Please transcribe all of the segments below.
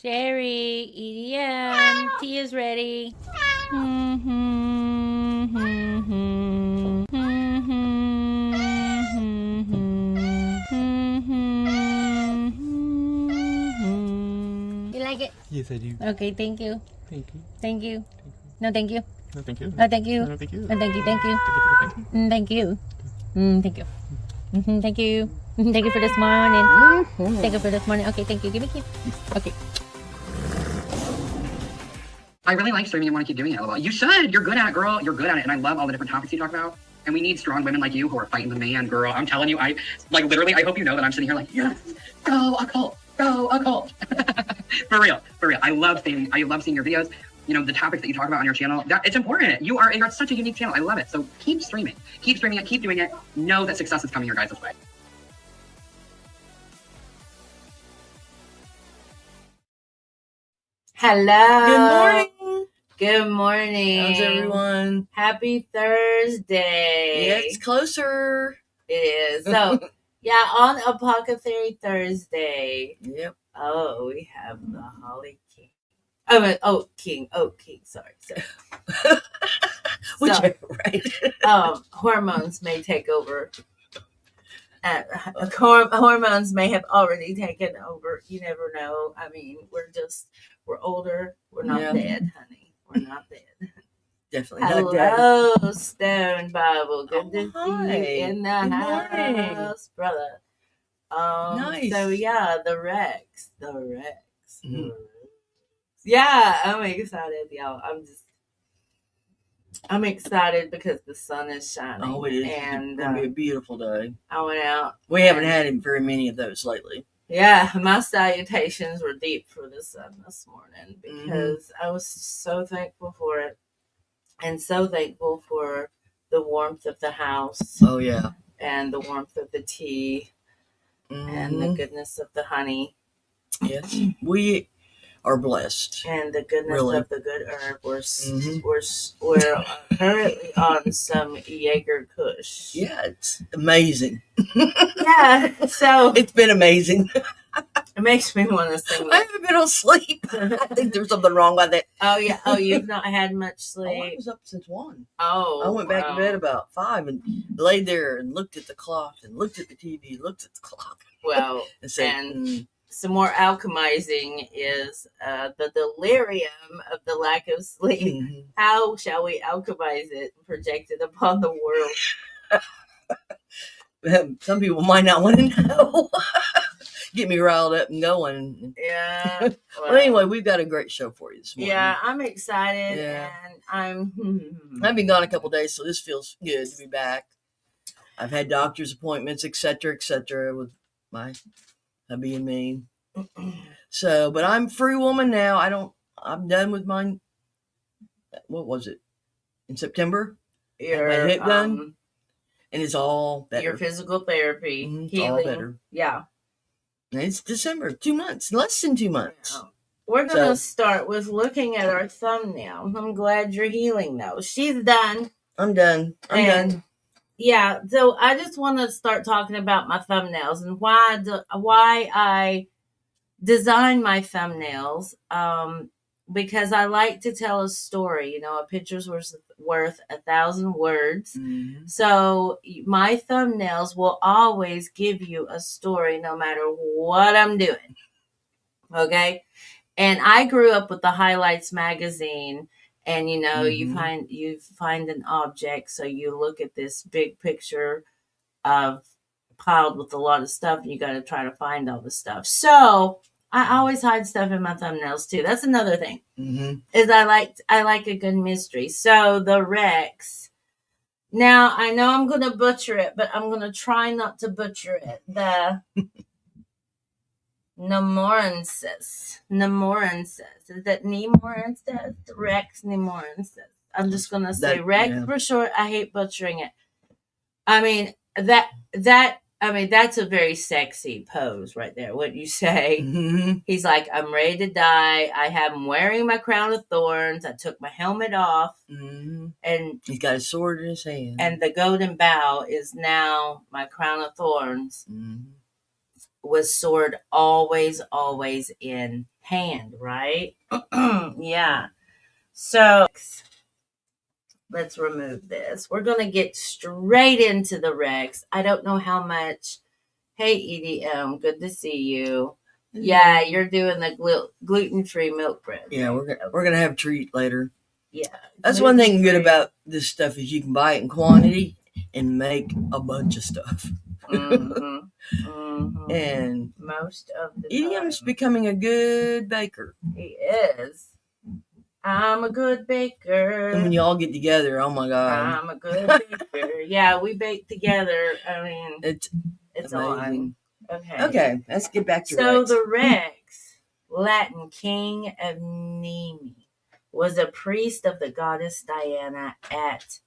Sherry, EDM, tea is ready. You like it? Yes, I do. Okay, thank you. Thank you. Thank you. No, thank you. No, thank you. No, thank you. No, thank you. No, thank you. Thank you. Thank you. Thank you. Thank you. Thank you for this morning. Thank you for this morning. Okay, thank you. Give me a kiss. Okay. I really like streaming and want to keep doing it. You should. You're good at it, girl. You're good at it. And I love all the different topics you talk about. And we need strong women like you who are fighting the man, girl. I'm telling you, I hope you know that I'm sitting here like, yes, go occult. Go occult. For real. I love seeing your videos. You know, the topics that you talk about on your channel, it's important. You're such a unique channel. I love it. So keep streaming. Keep streaming it. Keep doing it. Know that success is coming your guys' way. Hello. Good morning. Good morning. How's everyone? Happy Thursday. Yeah, it's closer. It is. So, yeah, on Apothecary Thursday. Yep. Oh, we have the Holly King. King. Sorry. Whichever, right? Hormones may take over. Hormones may have already taken over. You never know. I mean, we're older. We're not dead, honey. We're not dead. Definitely not dead. Hello, Stone Bible. Good to see you in the Good house, morning. brother. Nice. So yeah, the Rex. Mhm. Yeah, I'm excited, y'all. I'm excited because the sun is shining. Oh, it is. And It's going to be a beautiful day. I went out. We haven't had very many of those lately. Yeah, my salutations were deep for the sun this morning because I was so thankful for it and so thankful for the warmth of the house. Oh, yeah. And the warmth of the tea and the goodness of the honey. Yes. We are blessed. And the goodness Really. of the good herb. We're currently on some Jaeger Kush. Yeah, it's amazing. Yeah, so It's been amazing. it makes me want to sing. I haven't been on sleep. I think there's something wrong with it. Oh, yeah. Oh, you've not had much Oh, I sleep. was up since 1. Oh, I went back wow. to bed about 5 and laid there and looked at the clock and looked at the TV, looked at the clock. Well, And said, and some more alchemizing is the delirium of the lack of sleep. How shall we alchemize it and project it upon the world? Some people might not want to know. Get me riled up and going. Yeah. Well, anyway, we've got a great show for you this morning. Yeah, I'm excited, Yeah. and I'm. I've been gone a couple days, so this feels good to be back. I've had doctor's appointments, etc., with my hubby and me. So, but I'm a free woman now. I'm done with mine. What was it? In September? Your my hip done, and it's all better. Your physical therapy, It's healing. all better. Yeah. And it's December, 2 months, less than 2 months. Yeah. We're going to start with looking at our thumbnail. I'm glad you're healing, though. She's done. I'm done. I'm done. Yeah, so I just want to start talking about my thumbnails and why I design my thumbnails. Because I like to tell a story. You know, a picture's worth 1,000 words. Mm-hmm. So my thumbnails will always give you a story no matter what I'm doing. Okay? And I grew up with the Highlights magazine, and you know, you find an object, so you look at this big picture of piled with a lot of stuff, and you got to try to find all the stuff. So I always hide stuff in my thumbnails too. That's another thing. Is I like a good mystery. So the Rex. Now I know I'm gonna butcher it, but I'm gonna try not to butcher it. The Nemorensis. Is that Nemorensis? Rex Nemorensis. I'm just gonna say Rex for short. I hate butchering it. I mean that's a very sexy pose right there. What you say? Mm-hmm. He's like, I'm ready to die. I'm wearing my crown of thorns. I took my helmet off, and he's got a sword in his hand. And the golden bow is now my crown of thorns. was sword always in hand, right? Yeah. So let's remove this. We're going to get straight into the Rex. I don't know how much. Hey, EDM, good to see you. Yeah, you're doing the gluten-free milk bread. Yeah, we're gonna have a treat later. Yeah. That's one thing good about this stuff is you can buy it in quantity and make a bunch of stuff. And most of the EDM's time. becoming a good baker. He is. I'm a good baker. And when you all get together, oh my god, I'm a good baker. Yeah, we bake together. I mean, it's on. amazing. Okay. Okay, let's get back to So Rex. the Rex, Latin king of Nemi, was a priest of the goddess Diana at,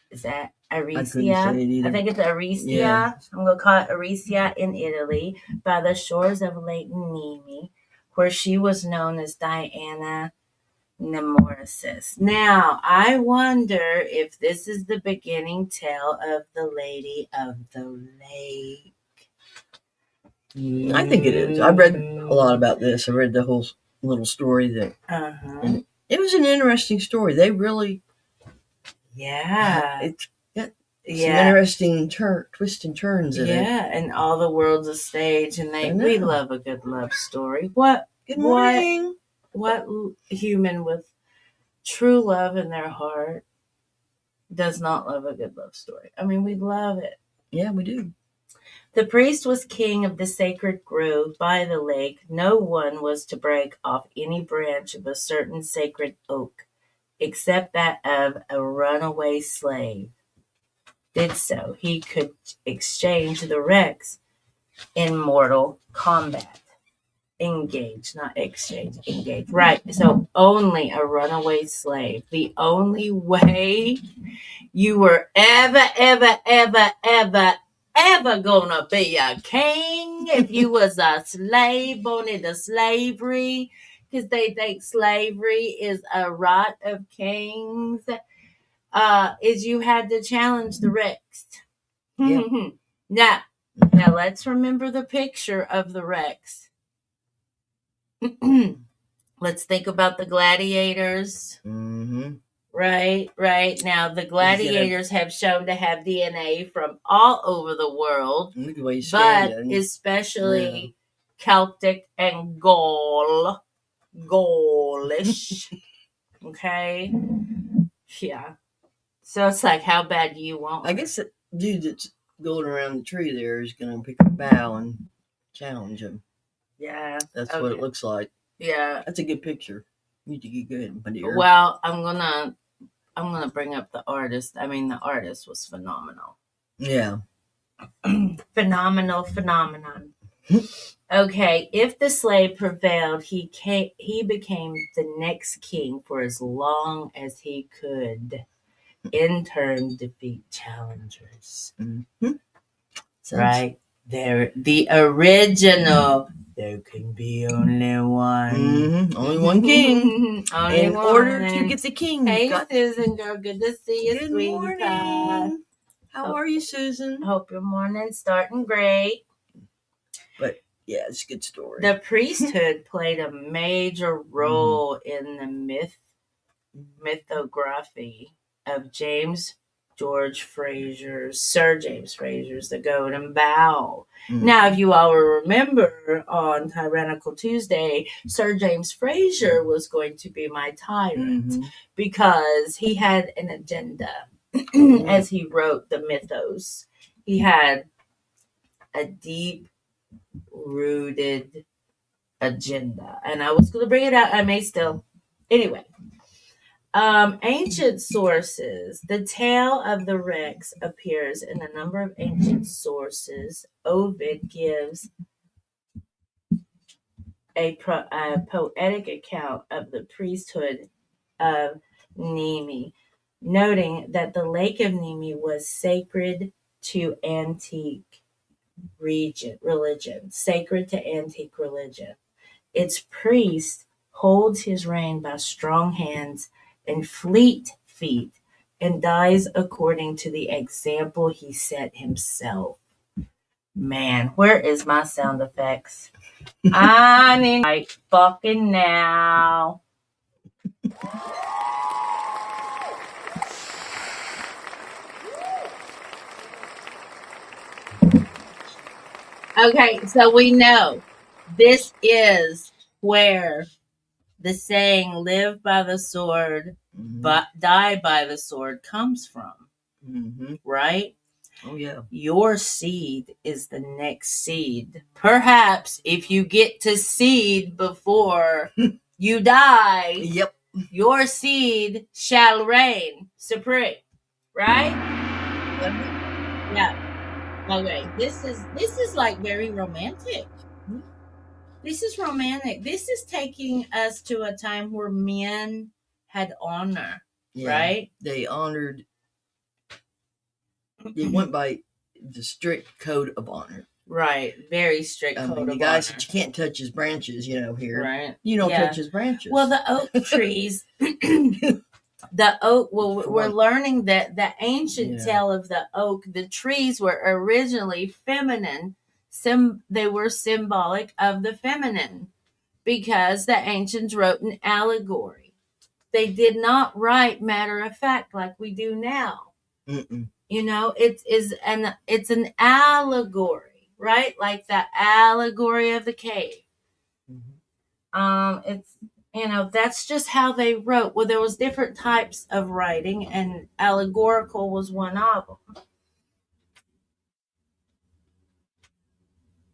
is that Aricia? I think it's Aricia. Yeah. I'm going to call it Aricia in Italy, by the shores of Lake Nemi, where she was known as Diana Nemorensis. Now, I wonder if this is the beginning tale of the Lady of the Lake. I think it is. I read a lot about this. I read the whole little story that and it was an interesting story. They really it's got some interesting twists and turns in it. Yeah, and all the world's a stage, and we love a good love story. Good morning. What human with true love in their heart does not love a good love story? I mean, we love it. Yeah, we do. The priest was king of the sacred grove by the lake. No one was to break off any branch of a certain sacred oak, except that of a runaway slave. Did so, he could exchange the Rex in mortal combat. Engage, not exchange, engage. Right, so only a runaway slave. The only way you were ever gonna be a king if you was a slave born into slavery, because they think slavery is a right of kings, is you had to challenge the Rex. Yeah. Now let's remember the picture of the Rex. Let's think about the gladiators. Right. Now, the gladiators have shown to have DNA from all over the world, but especially Celtic and Gaulish. Okay? Yeah. So it's like, how bad do you want? I guess that dude that's going around the tree there is going to pick up a bow and challenge him. Yeah. That's what it looks like. Yeah. That's a good picture. You need to get good, my dear. Well, I'm gonna bring up the artist. I mean, the artist was phenomenal. Yeah. Phenomenon. Okay, if the slave prevailed, he became the next king for as long as he could. In turn, defeat challengers. Right there, the original. There can be only one. Only one king. In order to get the king. Hey, Susan, girl, good to see you. Good morning. How are you, Susan? Hope your morning's starting great. But yeah, it's a good story. The priesthood played a major role in the mythography of Sir James Fraser's The Golden Bough. Now, if you all remember, on Tyrannical Tuesday, Sir James Fraser was going to be my tyrant because he had an agenda as he wrote the mythos. He had a deep-rooted agenda, and I was going to bring it out. I may still. Anyway. Ancient sources. The tale of the Rex appears in a number of ancient sources. Ovid gives a poetic account of the priesthood of Nemi, noting that the Lake of Nemi was sacred to antique religion. Its priest holds his reign by strong hands and fleet feet, and dies according to the example he set himself. Man, where is my sound effects? I need right fucking now. Okay, so we know this is where the saying "live by the sword, but die by the sword" comes from, right? Oh yeah. Your seed is the next seed. Perhaps if you get to seed before you die, Yep. your seed shall reign supreme, right? Yeah. Okay. This is like very romantic. This is romantic. This is taking us to a time where men had honor, right? They honored. They went by the strict code of honor. Right. Very strict I code mean, the of guy honor. said you can't touch his branches, here. Right. You don't Yeah. touch his branches. Well, the oak trees, the oak, well, we're learning that the ancient tale of the oak, the trees were originally feminine. They were symbolic of the feminine because the ancients wrote an allegory. They did not write matter of fact like we do now. Mm-mm. It's an allegory, right? Like the allegory of the cave. That's just how they wrote. Well, there was different types of writing, and allegorical was one of them.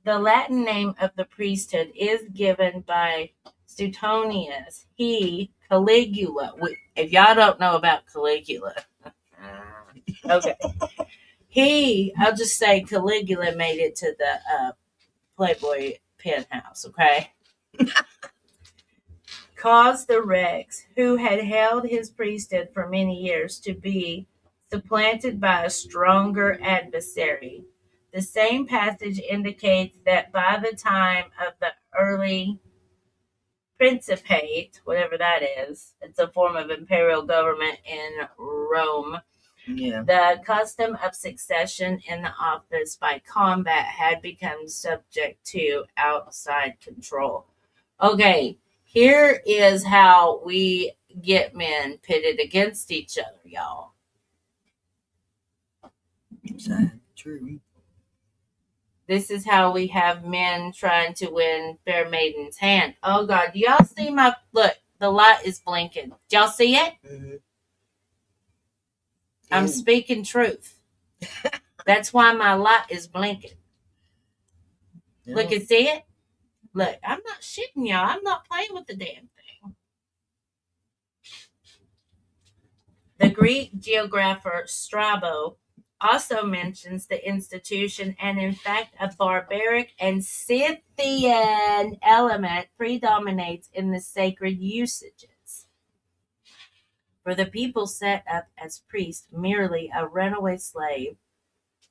The Latin name of the priesthood is given by Suetonius. He, Caligula. If y'all don't know about Caligula, okay. I'll just say Caligula made it to the Playboy penthouse, okay? Caused the Rex, who had held his priesthood for many years, to be supplanted by a stronger adversary. The same passage indicates that by the time of the early Principate, whatever that is, it's a form of imperial government in Rome. Yeah. The custom of succession in the office by combat had become subject to outside control. Okay, here is how we get men pitted against each other, y'all. Sad. True. This is how we have men trying to win Fair Maiden's hand. Oh God, do y'all see my look? The light is blinking. Do y'all see it? Mm-hmm. I'm speaking truth. That's why my light is blinking. Yeah. Look and see it. Look, I'm not shitting y'all. I'm not playing with the damn thing. The Greek geographer Strabo also mentions the institution, and in fact, a barbaric and Scythian element predominates in the sacred usages. For the people set up as priest merely a runaway slave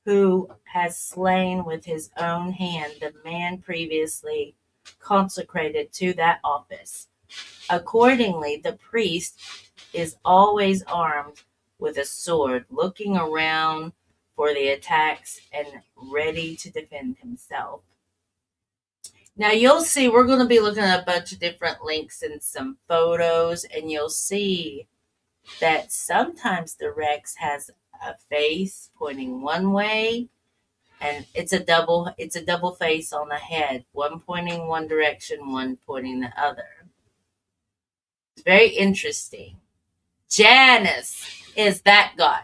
who has slain with his own hand the man previously consecrated to that office. Accordingly, the priest is always armed with a sword, looking around for the attacks and ready to defend himself. Now you'll see, we're going to be looking at a bunch of different links and some photos, and you'll see that sometimes the Rex has a face pointing one way, and it's a double face on the head, one pointing one direction, one pointing the other. It's very interesting. Janus is that god.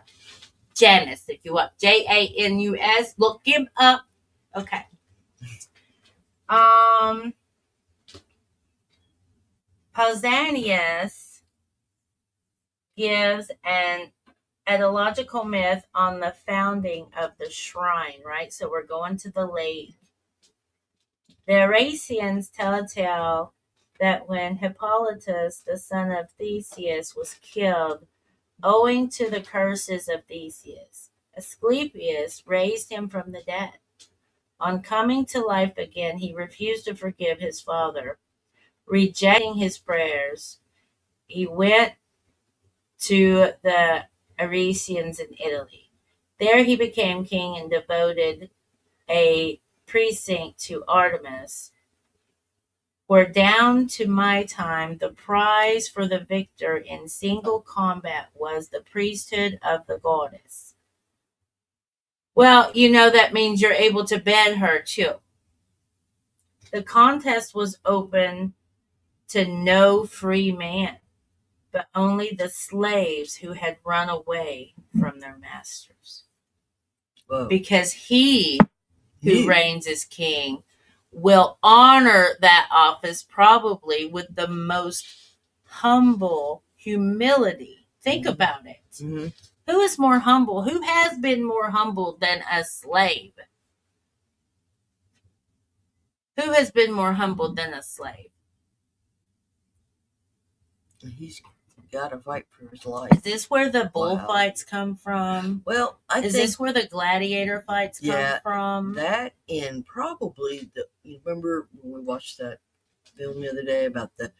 Janus, if you want. Janus. Look him up. Okay. Pausanias gives an etymological myth on the founding of the shrine, right? So we're going to the lake. The Aracians tell a tale that when Hippolytus, the son of Theseus, was killed, owing to the curses of Theseus, Asclepius raised him from the dead. On coming to life again, he refused to forgive his father. Rejecting his prayers, he went to the Aracians in Italy. There he became king and devoted a precinct to Artemis, where down to my time, the prize for the victor in single combat was the priesthood of the goddess. Well, that means you're able to bed her too. The contest was open to no free man, but only the slaves who had run away from their masters. Whoa. Because he who reigns as king will honor that office probably with the most humble humility. Think about it. Mm-hmm. Who is more humble? Who has been more humble than a slave? Who has been more humble than a slave? He's got to fight for his life. Is this where the bullfights come from? Well, I think this where the gladiator fights come from? That and probably you remember when we watched that film the other day about the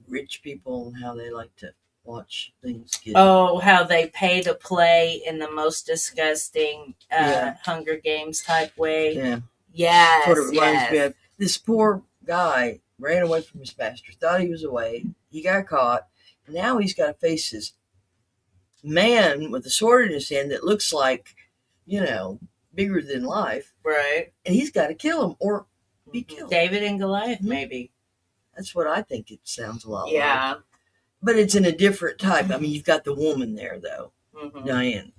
rich people and how they like to watch things get. Oh, how they pay to play in the most disgusting Hunger Games type way. Yeah. Yes. That's what it reminds me of. This poor guy ran away from his master, thought he was away. He got caught. And now he's got to face this man with a sword in his hand that looks like, bigger than life. Right. And he's got to kill him or be killed. David and Goliath, maybe. That's what I think it sounds a lot like. Yeah. But it's in a different type. I mean, you've got the woman there, though. Mm-hmm. Diane.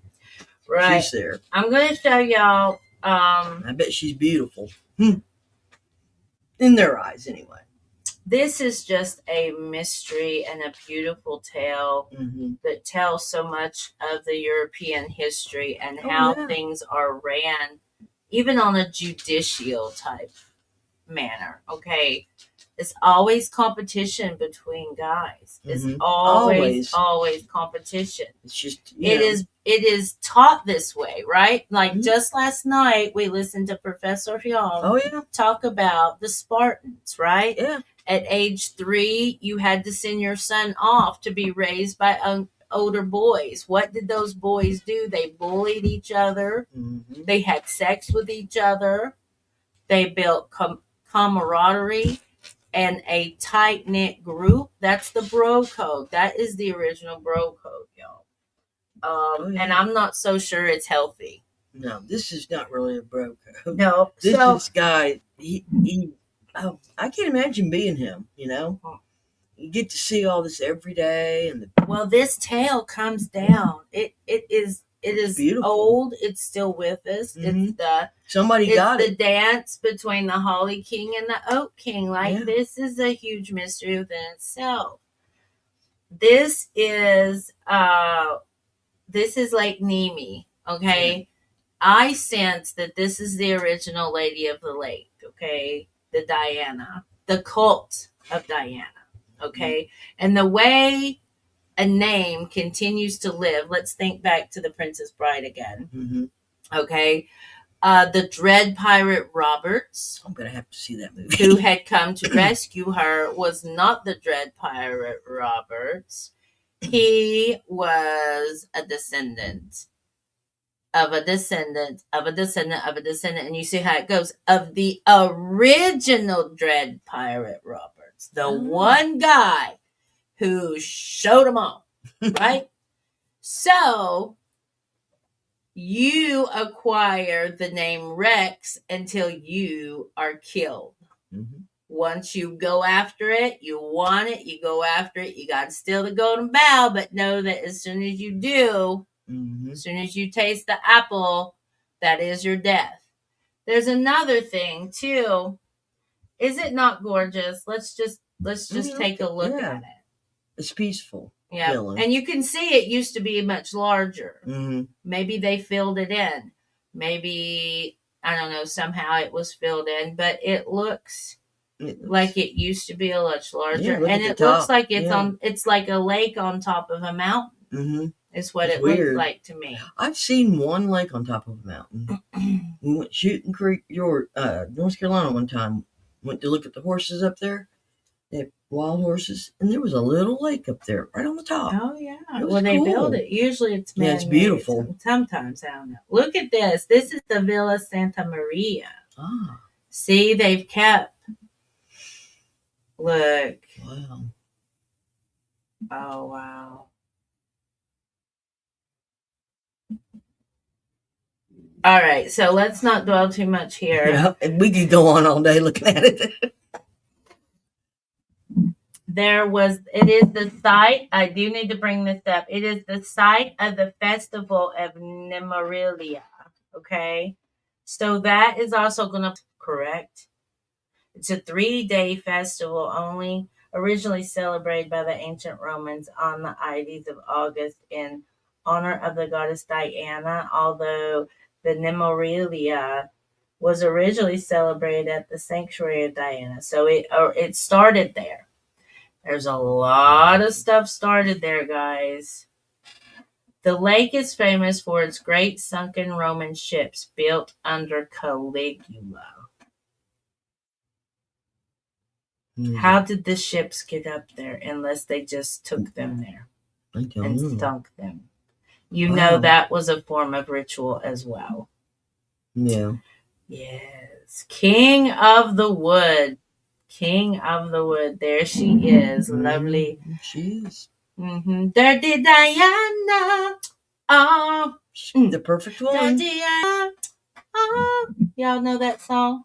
Right. She's there. I'm going to show y'all. I bet she's beautiful. In their eyes, anyway. This is just a mystery and a beautiful tale that tells so much of the European history and how things are ran, even on a judicial type manner. Okay. It's always competition between guys. It's always competition. It's just it is taught this way, right? Like just last night we listened to Professor Young talk about the Spartans, right? Yeah. At age 3, you had to send your son off to be raised by older boys. What did those boys do? They bullied each other. Mm-hmm. They had sex with each other. They built camaraderie and a tight-knit group. That's the bro code. That is the original bro code, y'all. And I'm not so sure it's healthy. No, this is not really a bro code. No. This guy, I can't imagine being him, You get to see all this every day. Well, this tale comes down. It is beautiful. Old. It's still with us. Mm-hmm. It's the dance between the Holly King and the Oak King. This is a huge mystery within itself. This is Lake Nemi. Okay. Yeah. I sense that this is the original Lady of the Lake. Okay. The Diana, the cult of Diana. Okay. Mm-hmm. And the way a name continues to live. Let's think back to the Princess Bride again. Mm-hmm. Okay. The Dread Pirate Roberts. I'm going to have to see that movie. Who had come to rescue her was not the Dread Pirate Roberts. He was a descendant of a descendant of a descendant of a descendant. And you see how it goes. Of the original Dread Pirate Roberts. The one guy who showed them all, right? So you acquire the name Rex until you are killed. Mm-hmm. Once you go after it, you want it, you go after it, you got to steal the golden bough, but know that as soon as you do, as soon as you taste the apple, that is your death. There's another thing too. Is it not gorgeous? Let's just take a look at it. It's peaceful. Yeah. Feeling. And you can see it used to be much larger. Mm-hmm. Maybe they filled it in. Maybe, I don't know, somehow it was filled in, but it looks like it used to be a much larger. And it looks like it's like a lake on top of a mountain. Mm-hmm. Is what it looks like to me. I've seen one lake on top of a mountain. We went shooting Creek, North Carolina one time. Went to look at the horses up there. They had wild horses, and there was a little lake up there, right on the top. Oh yeah. Well, they build it. Usually it's man-made. Yeah, it's beautiful. Sometimes I don't know. Look at this. This is the Villa Santa Maria. Ah, See, they've kept. Look. wow. Oh, wow. All right, so let's not dwell too much here. Yeah, and we could go on all day looking at it. It is the site, I do need to bring this up. It is the site of the festival of Nemorelia. Okay. So that is also going to, correct? It's a 3-day festival only, originally celebrated by the ancient Romans on the Ides of August in honor of the goddess Diana, although the Nemorelia was originally celebrated at the sanctuary of Diana. So it started there. There's a lot of stuff started there, guys. The lake is famous for its great sunken Roman ships built under Caligula. How did the ships get up there unless they just took them there and sunk them? You know that was a form of ritual as well. Yeah. Yes. King of the Wood. King of the Wood. There she is. Lovely. She is. Dirty Diana. Oh. The perfect woman. Dirty Diana. Oh. Y'all know that song?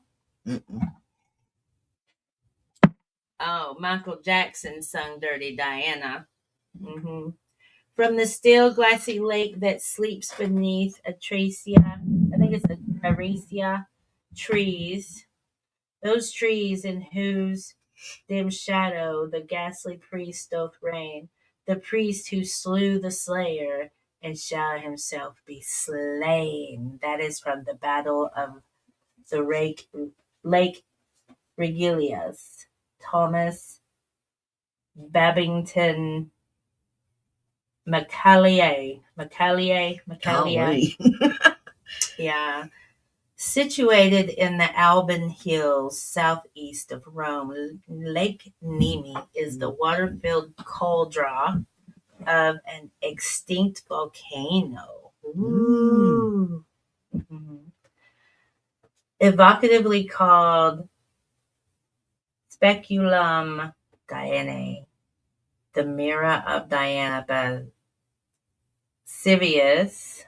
Mm-mm. Oh, Michael Jackson sung Dirty Diana. From the still glassy lake that sleeps beneath Atracia, I think it's Aricia trees, those trees in whose dim shadow the ghastly priest doth reign, the priest who slew the slayer and shall himself be slain. That is from the Battle of the Lake Regilias. Thomas Babington Macaulay. Yeah. Situated in the Alban Hills, southeast of Rome, Lake Nemi is the water-filled cauldron of an extinct volcano. Ooh. Evocatively called Speculum Dianae, the mirror of Diana by Civius,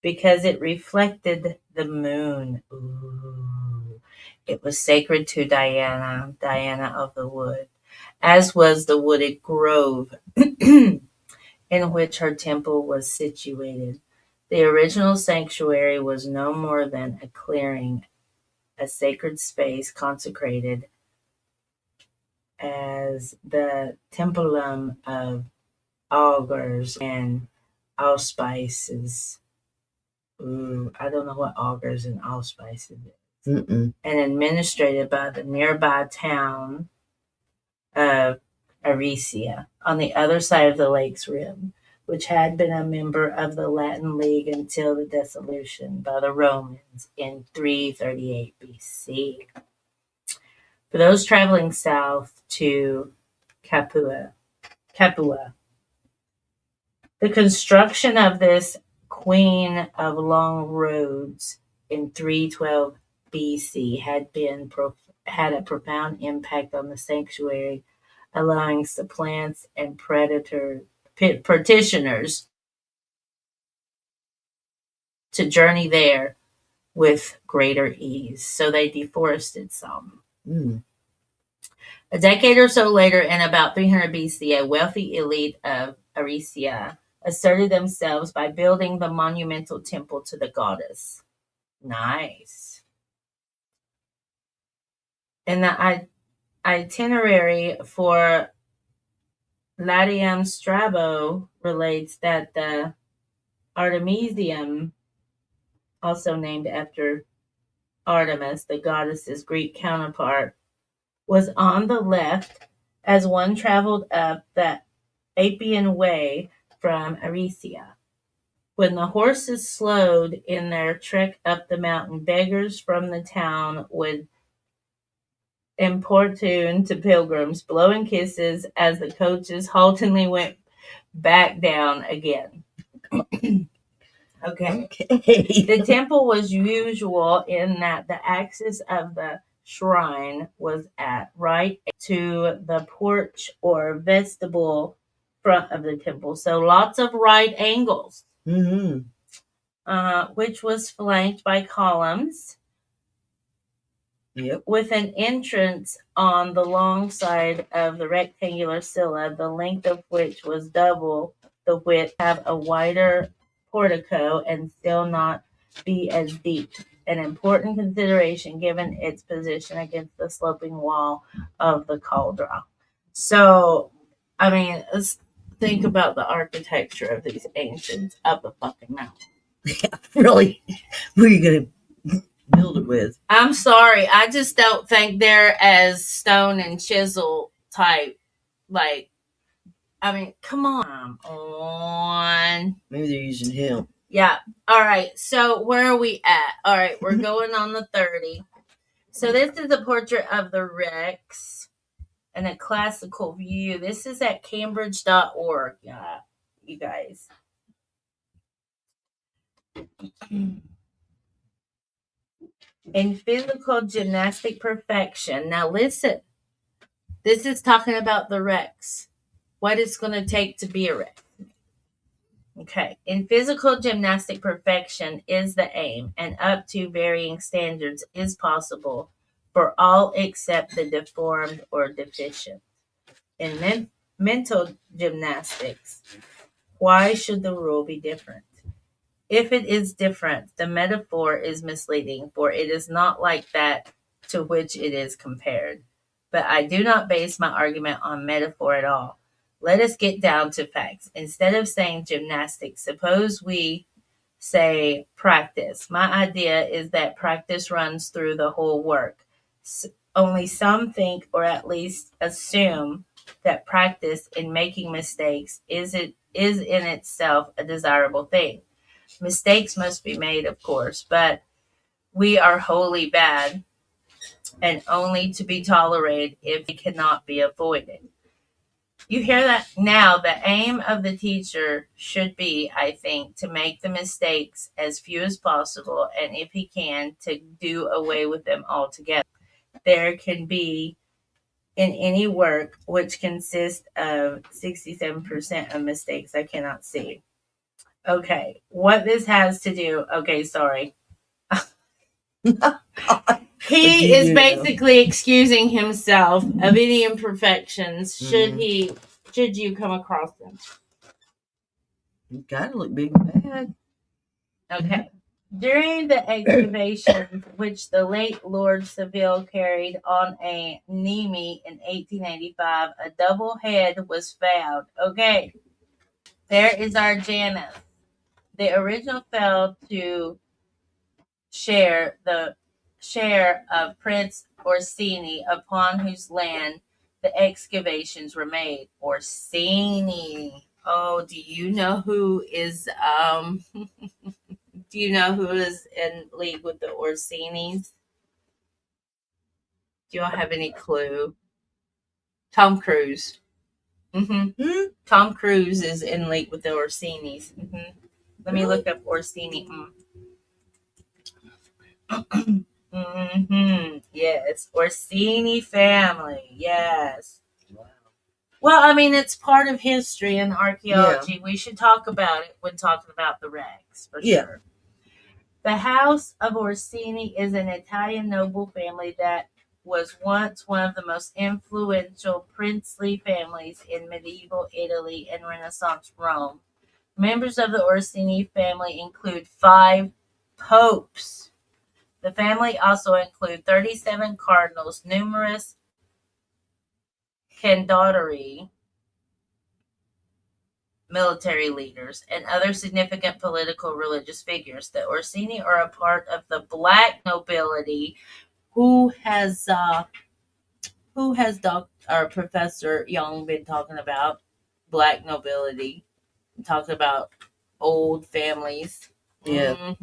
because it reflected the moon. Ooh. It was sacred to Diana, Diana of the Wood, as was the wooded grove in which her temple was situated. The original sanctuary was no more than a clearing, a sacred space consecrated as the templum of augurs and allspices. Ooh, I don't know what augurs and allspices is. Mm-mm. And administrated by the nearby town of Aricia on the other side of the lake's rim, which had been a member of the Latin League until the dissolution by the Romans in 338 BC. For those traveling south to Capua, the construction of this Queen of Long Roads in 312 BC had a profound impact on the sanctuary, allowing supplants and petitioners to journey there with greater ease. So they deforested some. A decade or so later, in about 300 BC, a wealthy elite of Aricia asserted themselves by building the monumental temple to the goddess. Nice. In the itinerary for Latium Strabo relates that the Artemisium, also named after Artemis, the goddess's Greek counterpart, was on the left as one traveled up the Appian Way from Aricia. When the horses slowed in their trek up the mountain, beggars from the town would importune to pilgrims, blowing kisses as the coaches haltingly went back down again. Okay. Okay. The temple was usual in that the axis of the shrine was at right to the porch or vestibule front of the temple. So lots of right angles, Mm-hmm. which was flanked by columns Yep. with an entrance on the long side of the rectangular cella, the length of which was double the width, have a wider portico and still not be as deep. An important consideration given its position against the sloping wall of the cauldron. So, I mean, let's think about the architecture of these ancients of the fucking mountain. Really? What are you gonna build it with? I'm sorry, I just don't think they're as stone and chisel type. Like, I mean, come on. Maybe they're using him. Yeah. All right. So where are we at? All right, we're going on the 30. So this is a portrait of the Rex and a classical view. This is at Cambridge.org. Yeah, you guys. In physical gymnastic perfection. Now listen. This is talking about the Rex. What it's going to take to be a Rex. Okay. In physical gymnastic perfection is the aim, and up to varying standards is possible for all except the deformed or deficient. In mental gymnastics, why should the rule be different? If it is different, the metaphor is misleading, for it is not like that to which it is compared. But I do not base my argument on metaphor at all. Let us get down to facts. Instead of saying gymnastics, suppose we say practice. My idea is that practice runs through the whole work. Only some think, or at least assume, that practice in making mistakes is in itself a desirable thing. Mistakes must be made, of course, but we are wholly bad and only to be tolerated if it cannot be avoided. You hear that? Now, the aim of the teacher should be, I think, to make the mistakes as few as possible, and if he can, to do away with them altogether. There can be in any work which consists of 67% of mistakes I cannot see. Okay, what this has to do, okay, sorry. He is basically excusing himself of any imperfections should you come across them. You gotta look big and bad. Okay. During the excavations which the late Lord Seville carried on a Nemi in 1885, a double head was found. Okay. There is our Janus. The original fell to share of Prince Orsini, upon whose land the excavations were made. Orsini. Oh, do you know who is do you know who is in league with the Orsinis? Do y'all have any clue? Tom Cruise. Tom Cruise is in league with the Orsinis. Let me look up Orsini. Yes, Orsini family. Yes. Wow. Well, I mean, it's part of history and archaeology. Yeah. We should talk about it when talking about the Rex, for sure. The House of Orsini is an Italian noble family that was once one of the most influential princely families in medieval Italy and Renaissance Rome. Members of the Orsini family include 5 popes. The family also include 37 cardinals, numerous candidatori, military leaders, and other significant political religious figures. The Orsini are a part of the black nobility who has Professor Young been talking about black nobility, talking about old families. Yeah.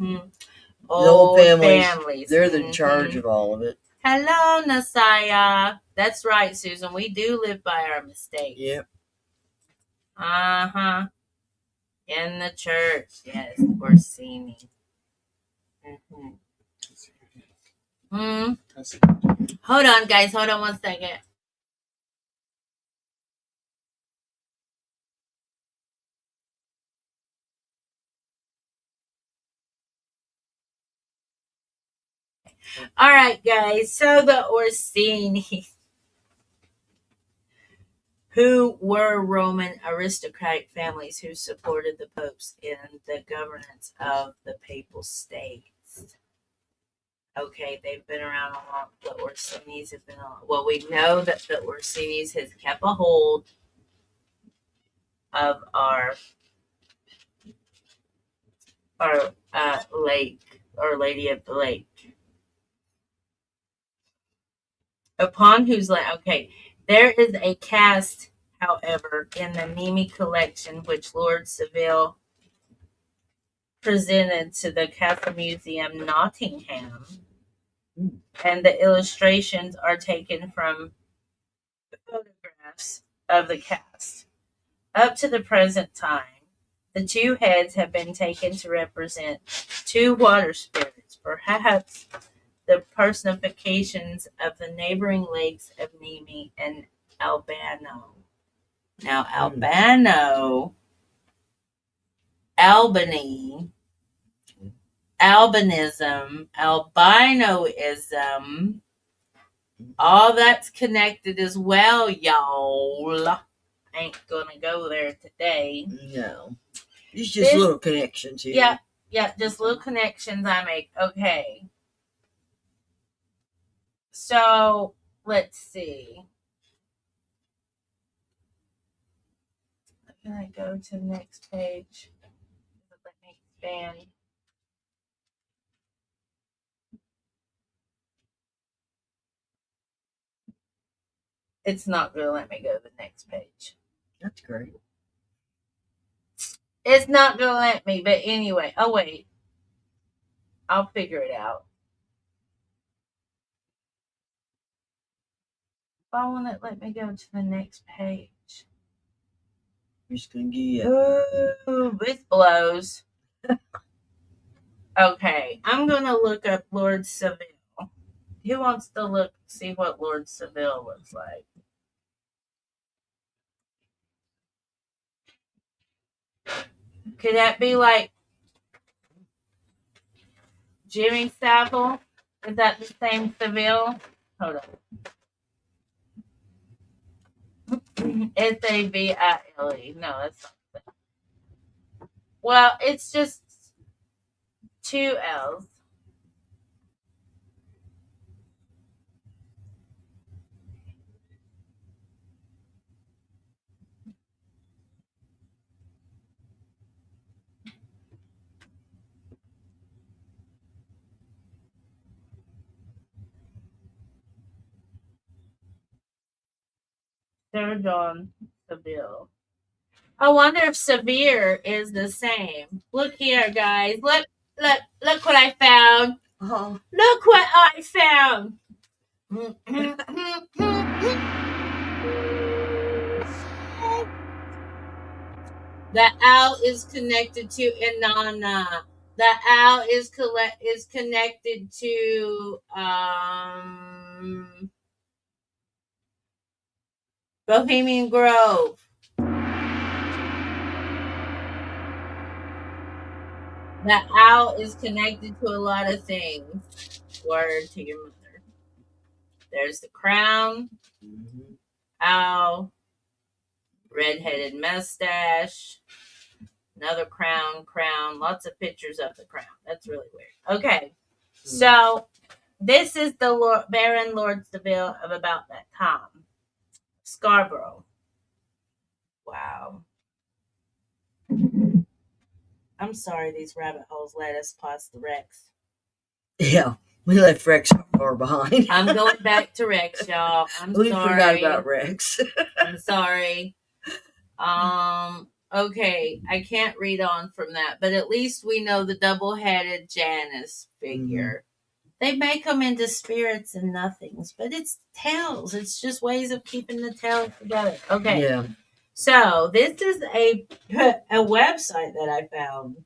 Old families. They're in charge Mm-hmm. of all of it. Hello, Nasaya. That's right, Susan. We do live by our mistakes. Yep. Uh-huh. In the church, yes, Orsini. Hold on, guys. Hold on 1 second. All right, guys. So the Orsini, who were Roman aristocratic families who supported the popes in the governance of the papal states. Okay, they've been around a long. The Orsinis have been on. Well, we know that the Orsinis has kept a hold of our lake, or Lady of the Lake, upon whose land. Okay, there is a cast, however, in the Nemi collection, which Lord Seville presented to the Castle Museum, Nottingham, and the illustrations are taken from photographs of the cast. Up to the present time, the two heads have been taken to represent two water spirits, perhaps the personifications of the neighboring lakes of Nemi and Albano. Now, Albany, albinism, albinoism, all that's connected as well, y'all. Ain't gonna go there today. No. It's just little connections here. Yeah, just little connections I make. Okay. So, let's see. Can I go to the next page? Let me expand. It's not going to let me go to the next page. That's great. It's not going to let me, but anyway. Oh, wait. I'll figure it out. Why won't it let me go to the next page? I'm just going to give you Ooh, this blows. Okay. I'm going to look up Lord Seville. Who wants to see what Lord Seville looks like? Could that be like Jimmy Savile? Is that the same Seville? Hold on. Savile. No, that's not that. Well, it's just two L's. Sir John Seville. I wonder if severe is the same. Look here, guys. Look what I found. Oh. Look what I found. The owl is connected to Inanna. The owl is connected to Bohemian Grove. The owl is connected to a lot of things. Word to your mother. There's the crown, owl, red-headed mustache, another crown, lots of pictures of the crown. That's really weird. Okay, so this is the Baron Lord Seville of about that time. Scarborough. Wow. I'm sorry these rabbit holes led us past the Rex. Yeah, we left Rex far behind. I'm going back to Rex, y'all. We forgot about Rex. I'm sorry. Okay, I can't read on from that, but at least we know the double-headed Janus figure. They make them into spirits and nothings, but it's tales. It's just ways of keeping the tales together. Okay. Yeah. So this is a website that I found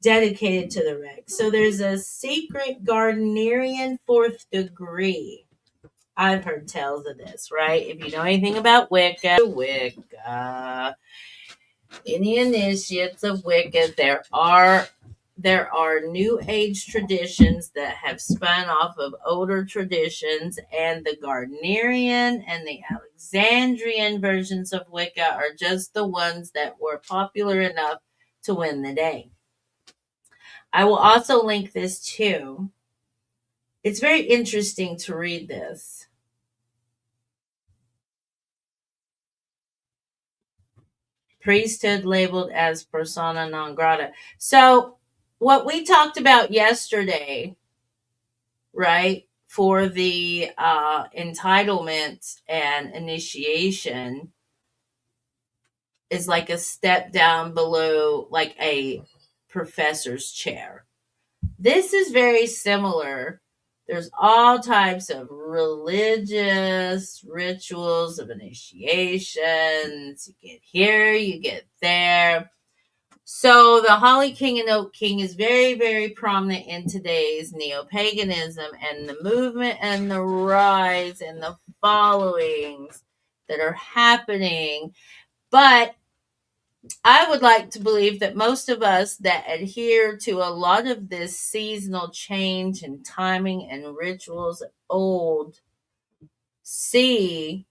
dedicated to the Rex. So there's a secret Gardnerian fourth degree. I've heard tales of this, right? If you know anything about Wicca, any initiates of Wicca, there are New Age traditions that have spun off of older traditions, and the Gardnerian and the Alexandrian versions of Wicca are just the ones that were popular enough to win the day. I will also link this too. It's very interesting to read this. Priesthood labeled as persona non grata. So, what we talked about yesterday, right, for the entitlement and initiation is like a step down below, like a professor's chair. This is very similar. There's all types of religious rituals of initiations. You get here, you get there. So the Holly King and Oak King is very, very prominent in today's neo-paganism, and the movement and the rise and the followings that are happening. But I would like to believe that most of us that adhere to a lot of this seasonal change and timing and rituals old see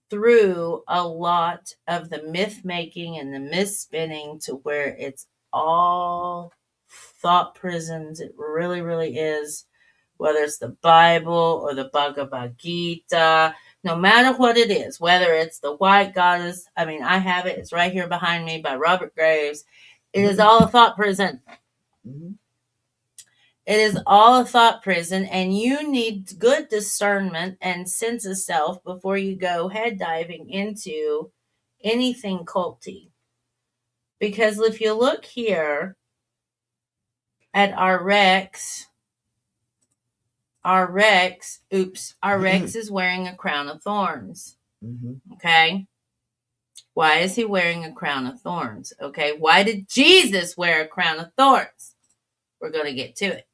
through a lot of the myth making and the myth spinning to where it's all thought prisons. It really, really is. Whether it's the Bible or the Bhagavad Gita, no matter what it is, whether it's the White Goddess, I mean, I have it. It's right here behind me by Robert Graves. It is all a thought prison. Mhm. It is all a thought prison, and you need good discernment and sense of self before you go head diving into anything culty. Because if you look here at our Rex is wearing a crown of thorns. Mhm. Okay. Why is he wearing a crown of thorns? Okay. Why did Jesus wear a crown of thorns? We're going to get to it.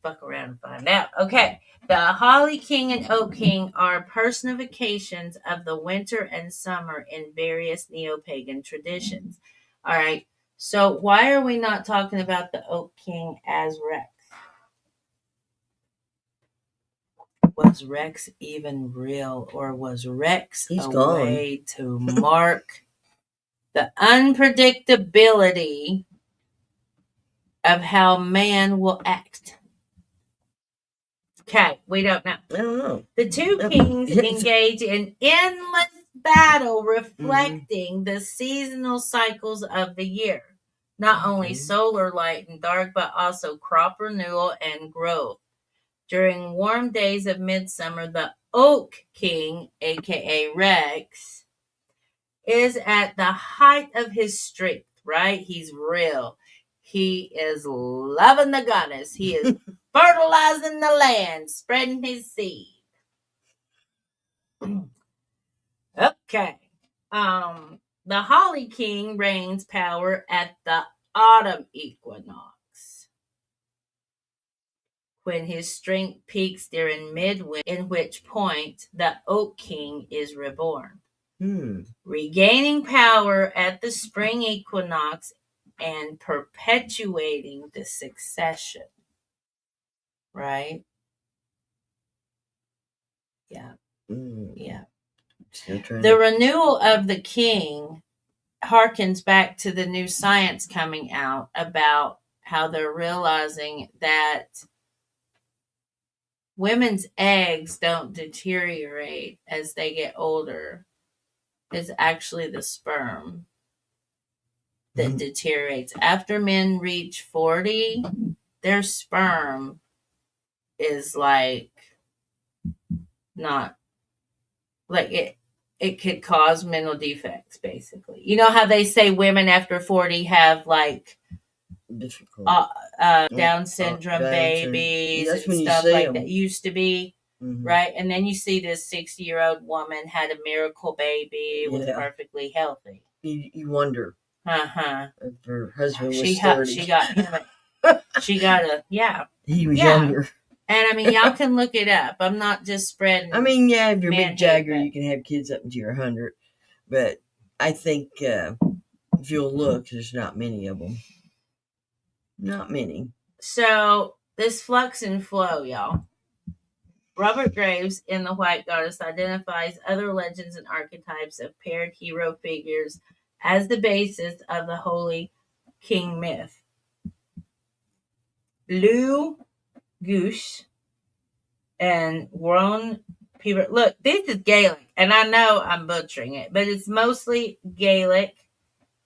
Fuck around and find out. Okay. The Holly King and Oak King are personifications of the winter and summer in various neo-pagan traditions. All right. So why are we not talking about the Oak King as Rex? Was Rex even real, or was Rex He's a gone. way to mark the unpredictability of how man will act? Okay, we don't know. I don't know. The two kings engage in endless battle reflecting the seasonal cycles of the year. Not only solar light and dark, but also crop renewal and growth. During warm days of midsummer, the Oak King, aka Rex, is at the height of his strength, right? He's real. He is loving the goddess. He is fertilizing the land, spreading his seed. Okay. The Holly King reigns power at the autumn equinox, when his strength peaks during midwinter, in which point the Oak King is reborn. Regaining power at the spring equinox and perpetuating the succession. Right? Yeah. Yeah. The renewal of the king harkens back to the new science coming out about how they're realizing that women's eggs don't deteriorate as they get older. It's actually the sperm that deteriorates. After men reach 40, their sperm is like not like it could cause mental defects, basically. You know how they say women after 40 have like Down syndrome babies and stuff like that. Used to be. right? And then you see this 60-year-old woman had a miracle baby, was perfectly healthy. You wonder. Uh-huh. If her husband was She 30. got He was younger. And I mean, y'all can look it up. I'm not just spreading. I mean, yeah, if you're man Mick Jagger, hate, you can have kids up until you're 100. But I think if you'll look, there's not many of them. Not many. So this flux and flow, y'all. Robert Graves in The White Goddess identifies other legends and archetypes of paired hero figures as the basis of the Holy King myth. Lou Goosh and Warren Peter. Look, this is Gaelic, and I know I'm butchering it, but it's mostly Gaelic,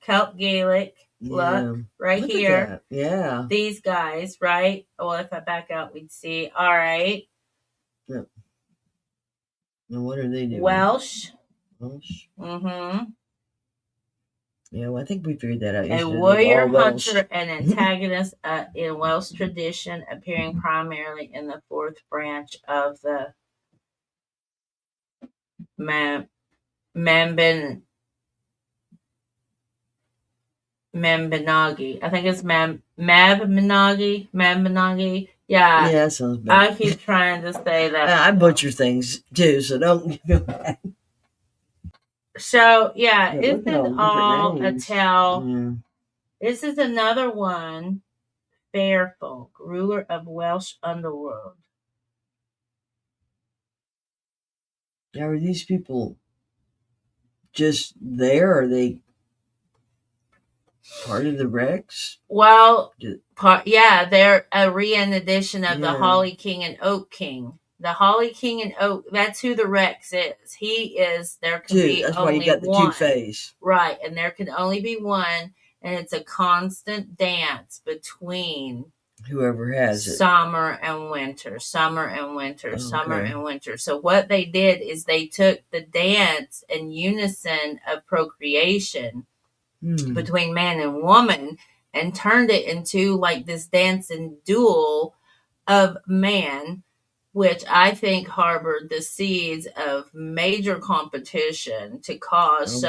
Celt Gaelic. Look here. Yeah. These guys, right? Well, if I back out, we'd see. All right. Yeah. Now, what are they doing? Welsh. Mm-hmm. Yeah, well, I think we figured that out A yesterday. warrior hunter and antagonist in Welsh tradition, appearing primarily in the fourth branch of the Mambinagi. I think it's Mambinagi. Yeah. Yeah, that sounds better. I keep trying to say that. I butcher things too, so don't feel bad. So yeah, this is all a tale. Yeah. This is another one. Fairfolk, ruler of Welsh underworld. Now, are these people just there? Or are they part of the Rex? Well, they're a re-edition of the Holly King and Oak King. The Holly King and Oak, that's who the Rex is. He is, there can be that's only why you got the one. two-face. Right, and there can only be one, and it's a constant dance between whoever has it. Summer and winter. So what they did is they took the dance and unison of procreation between man and woman and turned it into like this dance and duel of man, which I think harbored the seeds of major competition to cause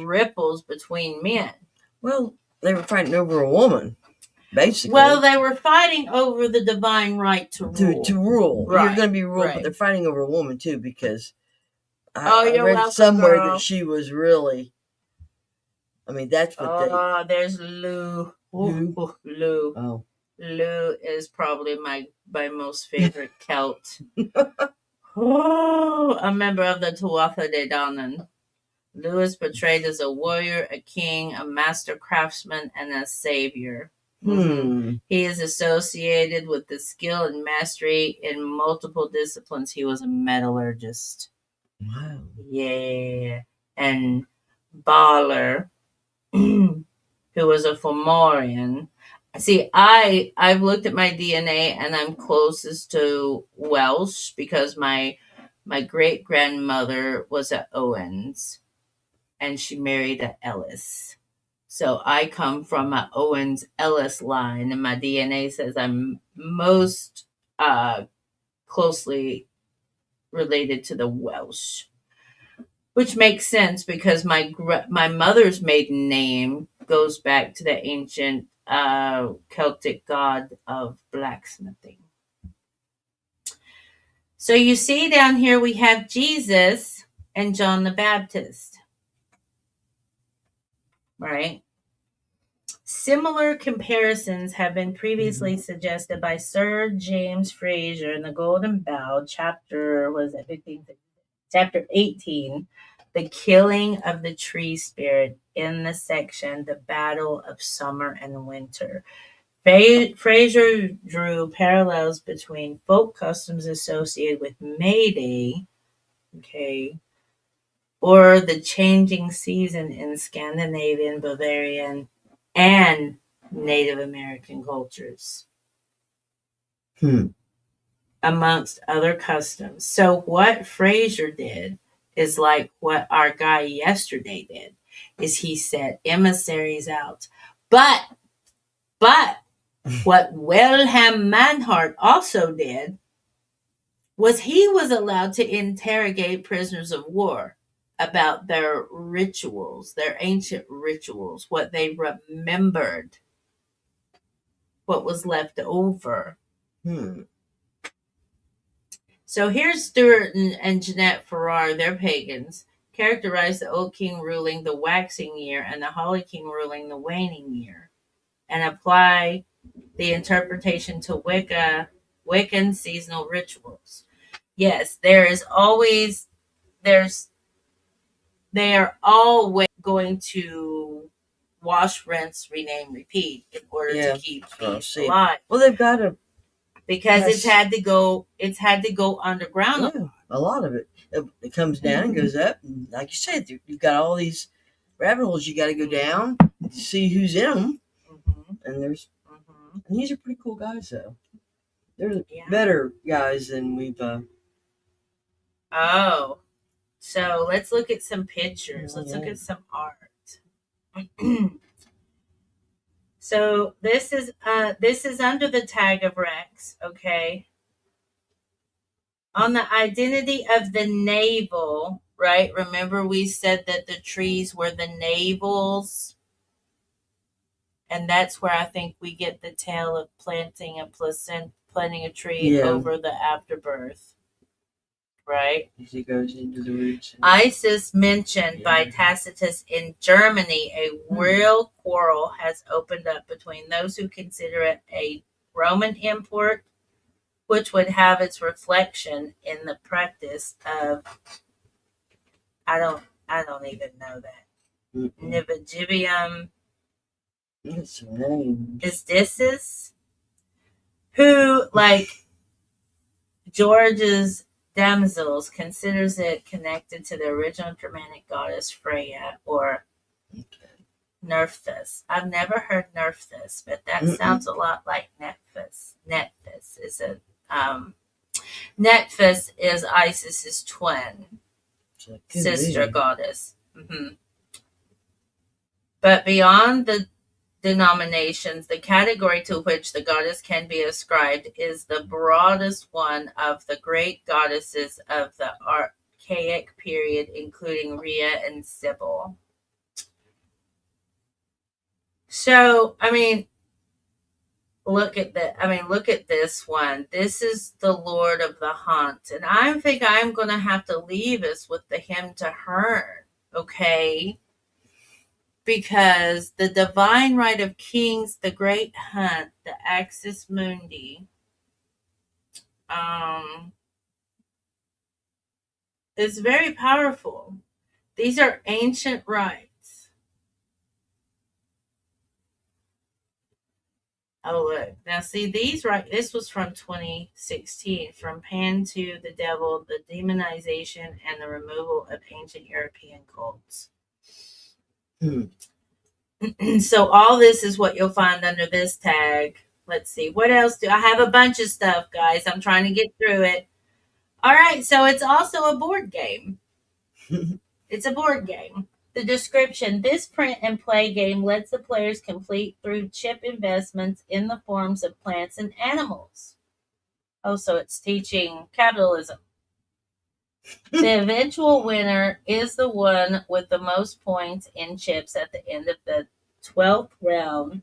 ripples between men. Well, they were fighting over a woman, basically. Well, they were fighting over the divine right to rule. To rule. Right. You're going to be ruled, Right. but they're fighting over a woman, too, because I read welcome, somewhere girl. That she was really... I mean, that's what there's Lou. Lou. Oh. Lou is probably my most favorite Celt. A member of the Tuatha De Danann. Lou is portrayed as a warrior, a king, a master craftsman, and a savior. He is associated with the skill and mastery in multiple disciplines. He was a metallurgist. Wow. Yeah. And Baller, who was a Fomorian. See, I've looked at my DNA and I'm closest to Welsh because my great grandmother was at Owens and she married a Ellis. So I come from an Owens Ellis line, and my DNA says I'm most closely related to the Welsh, which makes sense because my mother's maiden name goes back to the ancient Celtic god of blacksmithing. So you see down here we have Jesus and John the Baptist, right? Similar comparisons have been previously suggested by Sir James Fraser in The Golden Bough, chapter 18, The Killing of the Tree Spirit, in the section The Battle of Summer and Winter. Fraser drew parallels between folk customs associated with May Day, or the changing season in Scandinavian, Bavarian, and Native American cultures, amongst other customs. So what Fraser did is like what our guy yesterday did, is he sent emissaries out. But what Wilhelm Manhart also did was allowed to interrogate prisoners of war about their rituals, their ancient rituals, what they remembered, what was left over. So here's Stuart and Jeanette Farrar, they're pagans, characterize the old king ruling the waxing year and the holly king ruling the waning year, and apply the interpretation to Wiccan seasonal rituals. Yes, they are always going to wash, rinse, rename, repeat in order to keep peace alive. Well, they've got to, because it's had to go underground. Yeah, a lot of it. It comes down and goes up. And like you said, you've got all these rabbit holes you got to go down to see who's in them. And there's, and these are pretty cool guys, though. They're better guys than we've. Oh, so let's look at some pictures. Let's look at some art. So this is under the tag of Rex, okay? On the identity of the navel, right? Remember we said that the trees were the navels, and that's where I think we get the tale of planting a tree over the afterbirth. Right? As it goes into the roots. Isis mentioned by Tacitus in Germany, a real quarrel has opened up between those who consider it a Roman import, which would have its reflection in the practice of, I don't even know that. Nibigibium. That's her name. Is who, like George's Damsels, considers it connected to the original Germanic goddess Freya or Nerthus. I've never heard Nerthus, but that sounds a lot like Nephthys. Nephthys is Isis's twin sister goddess. But beyond the denominations, the category to which the goddess can be ascribed is the broadest one of the great goddesses of the archaic period, including Rhea and Sybil. So, look at this one. This is the Lord of the Hunt, and I think I'm going to have to leave us with the hymn to Herne, okay? Because the divine right of kings, the great hunt, the axis mundi, is very powerful. These are ancient rites. Oh, look. Now, see, this was from 2016, From Pan to the Devil, the Demonization and the Removal of Ancient European Cults. So all this is what you'll find under this tag. Let's see. What else I have? A bunch of stuff, guys. I'm trying to get through it. All right. So it's also a board game. It's a board game. The description: this print and play game lets the players complete through chip investments in the forms of plants and animals. Oh, so it's teaching capitalism. The eventual winner is the one with the most points in chips at the end of the 12th round,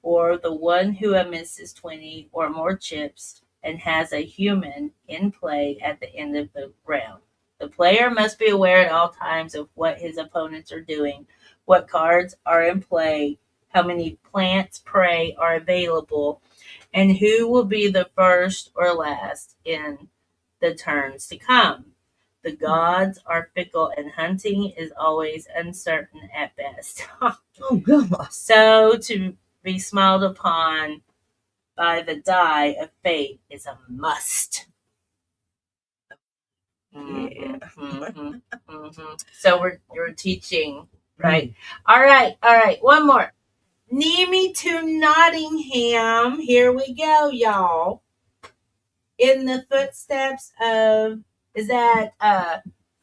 or the one who misses 20 or more chips and has a human in play at the end of the round. The player must be aware at all times of what his opponents are doing, what cards are in play, how many plants prey are available, and who will be the first or last in the turns to come. The gods are fickle, and hunting is always uncertain at best. Oh, God. So to be smiled upon by the die of fate is a must. So you're teaching, right? All right. One more. Nemi to Nottingham. Here we go, y'all. In the footsteps of, is that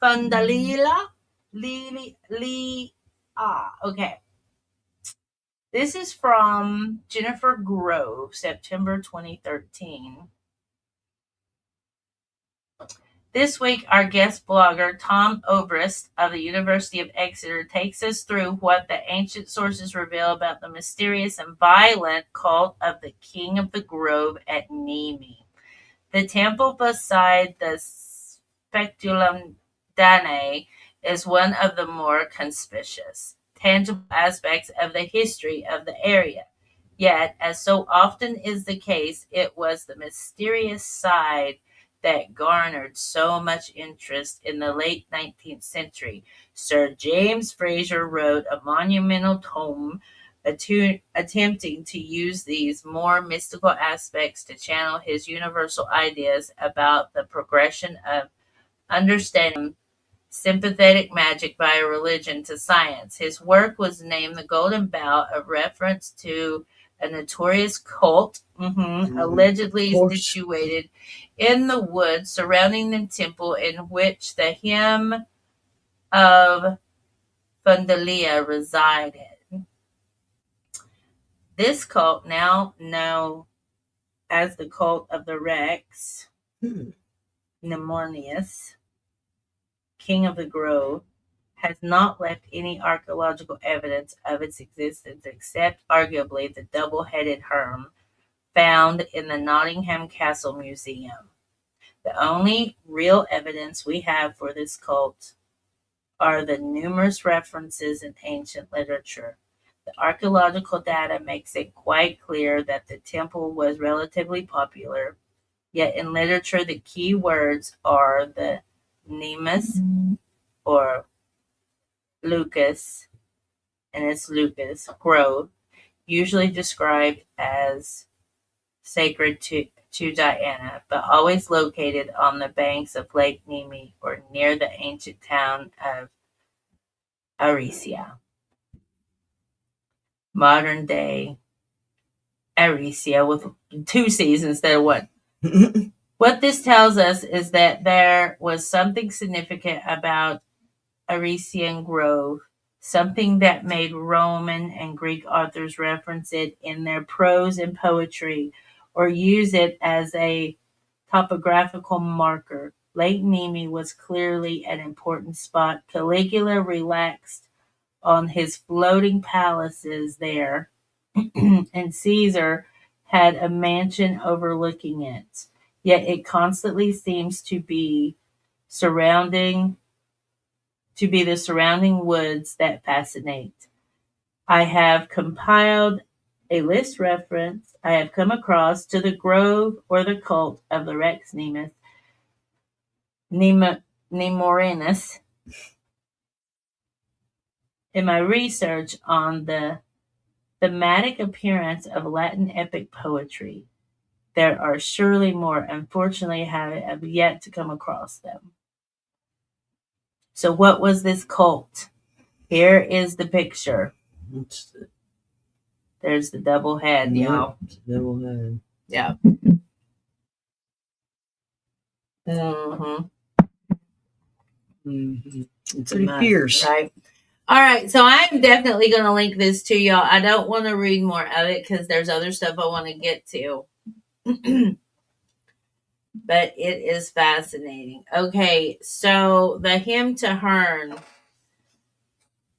Fundalila? Okay. This is from Jennifer Grove, September 2013. This week, our guest blogger, Tom Obrist of the University of Exeter, takes us through what the ancient sources reveal about the mysterious and violent cult of the King of the Grove at Nemi. The temple beside the Speculum Danae is one of the more conspicuous, tangible aspects of the history of the area. Yet, as so often is the case, it was the mysterious side that garnered so much interest in the late 19th century. Sir James Fraser wrote a monumental tome attempting to use these more mystical aspects to channel his universal ideas about the progression of understanding sympathetic magic by a religion to science. His work was named the Golden Bough, a reference to a notorious cult, allegedly situated in the woods surrounding the temple in which the hymn of Fundalia resided. This cult, now known as the cult of the Rex Nemorensis, King of the Grove, has not left any archaeological evidence of its existence except arguably the double-headed Herne found in the Nottingham Castle Museum. The only real evidence we have for this cult are the numerous references in ancient literature. The archaeological data makes it quite clear that the temple was relatively popular, yet in literature the key words are the Nemus or Lucas, and it's Lucas, Grove, usually described as sacred to Diana, but always located on the banks of Lake Nemi or near the ancient town of Aricia. Modern day Aricia with 2 C's instead of 1. What this tells us is that there was something significant about Arician Grove, something that made Roman and Greek authors reference it in their prose and poetry or use it as a topographical marker. Lake Nemi was clearly an important spot. Caligula relaxed on his floating palaces there, and Caesar had a mansion overlooking it. Yet it constantly seems to be the surrounding woods that fascinate. I have compiled a list reference I have come across to the grove or the cult of the Rex Nemorensis in my research on the thematic appearance of Latin epic poetry. There are surely more. Unfortunately, I have yet to come across them. So what was this cult? Here is the picture. There's the double head, y'all. Double head. Yeah. Mm-hmm. It's pretty fierce. Right. All right. So I'm definitely going to link this to y'all. I don't want to read more of it because there's other stuff I want to get to. But it is fascinating. Okay. So the hymn to Herne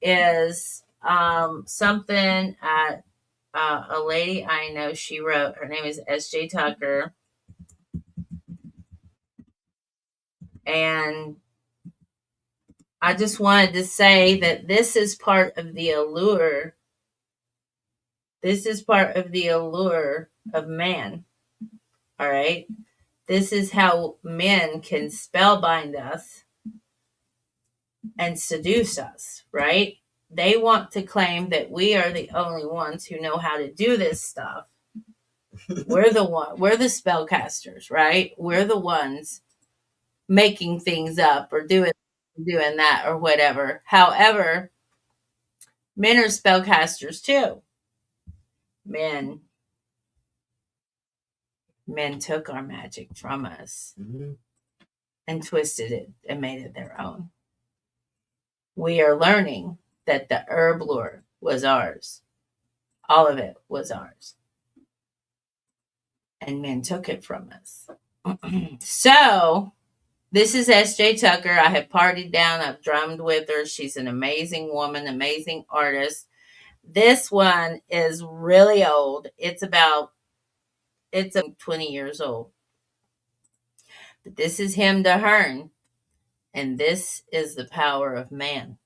is something a lady I know, she wrote. Her name is S.J. Tucker. And I just wanted to say that this is part of the allure. This is part of the allure of man. All right. This is how men can spellbind us and seduce us, right? They want to claim that we are the only ones who know how to do this stuff. We're the spellcasters, right? We're the ones making things up or doing that or whatever. However, men are spellcasters too. Men took our magic from us and twisted it and made it their own. We are learning that the herb lore was ours. All of it was ours. And men took it from us. So This is S.J. Tucker. I have partied down. I've drummed with her. She's an amazing woman, amazing artist. This one is really old. It's 20 years old. But this is hymn to Herne, and this is the power of man.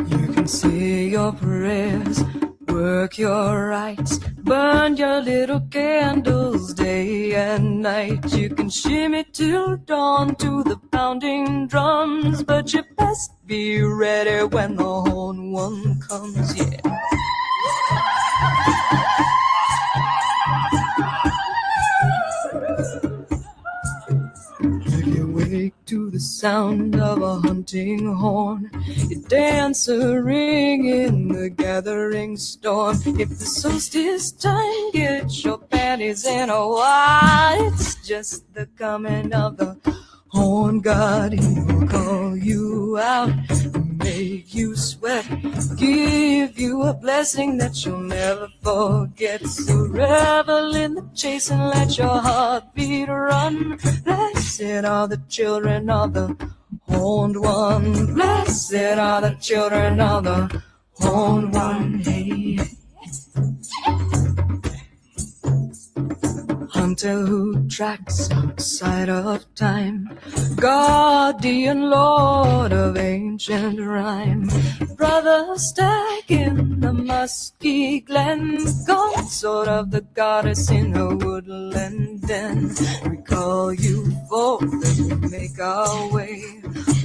You can say your prayers, work your rights, burn your little candles day and night. You can shimmy till dawn to the pounding drums, but you best be ready when the horn one comes, yeah. If you wake to the sound of a hunting horn, you dance a ring in the gathering storm. If the solstice time, get your panties in a wad. It's just the coming of the horn god. He will call you out, make you sweat, give you a blessing that you'll never forget. So revel in the chase and let your heartbeat run. Blessed are the children of the horned one. Blessed are the children of the horned one. Hey. Hunter who tracks outside of time, guardian lord of ancient rhyme, brother stag in the musky glen, consort of the goddess in her woodland den. We call you forth as we make our way,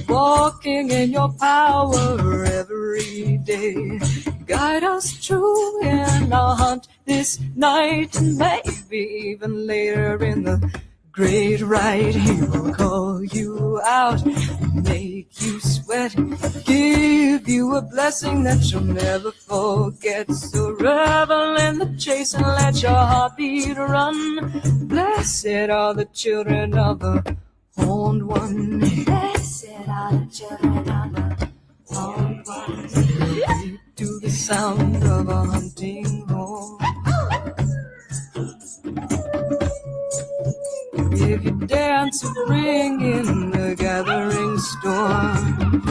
walking in your power every day. Guide us true in our hunt this night, and maybe even later in the great ride. He will call you out, make you sweat, give you a blessing that you'll never forget. So revel in the chase and let your heartbeat run. Blessed are the children of the horned one. Blessed are the children of the horned one. To the sound of a hunting horn. If you dance a ring in the gathering storm.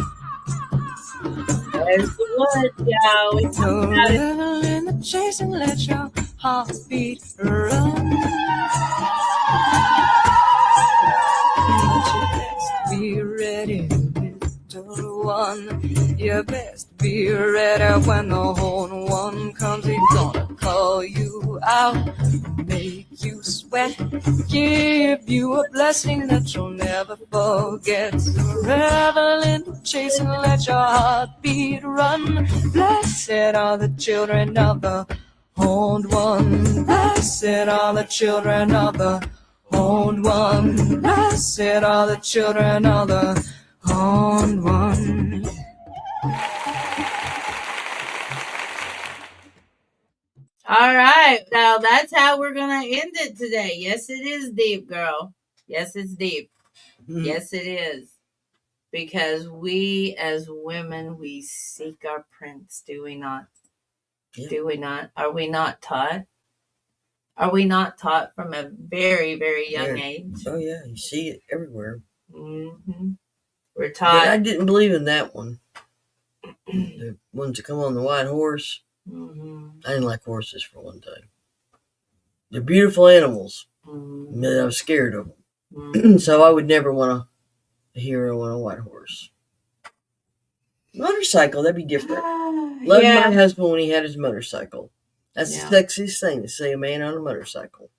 There's the woods, y'all. We So talked about it. revel in the chase and let your heartbeat run. But you best be ready, little one. You best be ready when the horn one comes. He's gonna call you out, make you sweat, give you a blessing that you'll never forget. So revel in the chase and let your heartbeat run. Blessed are the children of the horned one. Blessed are the children of the horned one. Blessed are the children of the horned one. All right. Now that's how we're going to end it today. Yes, it is deep, girl. Yes, it's deep. Yes, it is. Because we as women, we seek our prince, do we not? Yeah. Do we not? Are we not taught? Are we not taught from a very, very young Yeah. age? Oh yeah, you see it everywhere. Mm-hmm. We're But taught. I didn't believe in that one. The ones that come on the white horse. Mm-hmm. I didn't like horses for one thing. They're beautiful animals, Mm-hmm. but I was scared of them. Mm-hmm. So I would never want a hero on a white horse. Motorcycle, that'd be different. Loved Yeah. my husband when he had his motorcycle. That's Yeah. the sexiest thing, to see a man on a motorcycle.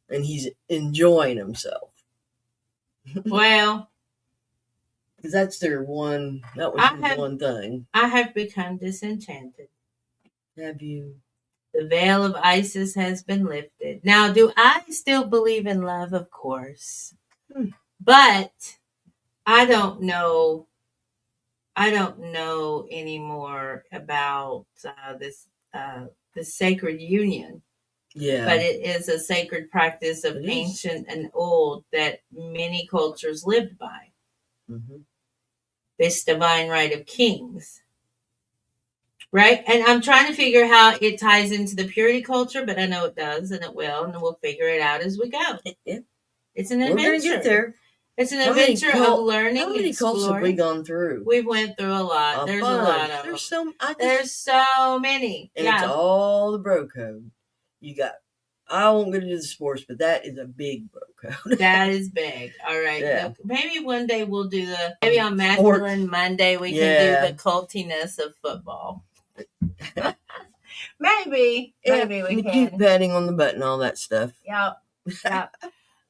And he's enjoying himself. Well, Because that's their one, that was I his have- one thing. I have become disenchanted. Have you? The veil of Isis has been lifted. Now, do I still believe in love? Of course. But I don't know. I don't know anymore about this sacred union. Yeah. But it is a sacred practice of It is. ancient and old that many cultures lived by. Mhm. This divine right of kings. Right? And I'm trying to figure how it ties into the purity culture, but I know it does, and it will, and we'll figure it out as we go. Yeah. It's an We're adventure. going to get there. It's an How many adventure cult- of learning. How many and cults have we exploring. gone through? We've went through a lot. There's a lot of There's them. so There's so many. and it's all the bro code. You got. I won't get into the sports, but that is a big bro code. That is big. All right. Yeah. Maybe one day we'll do maybe on Masculine Monday we can do the cultiness of football. Maybe we can. Keep patting on the butt and all that stuff. Yep.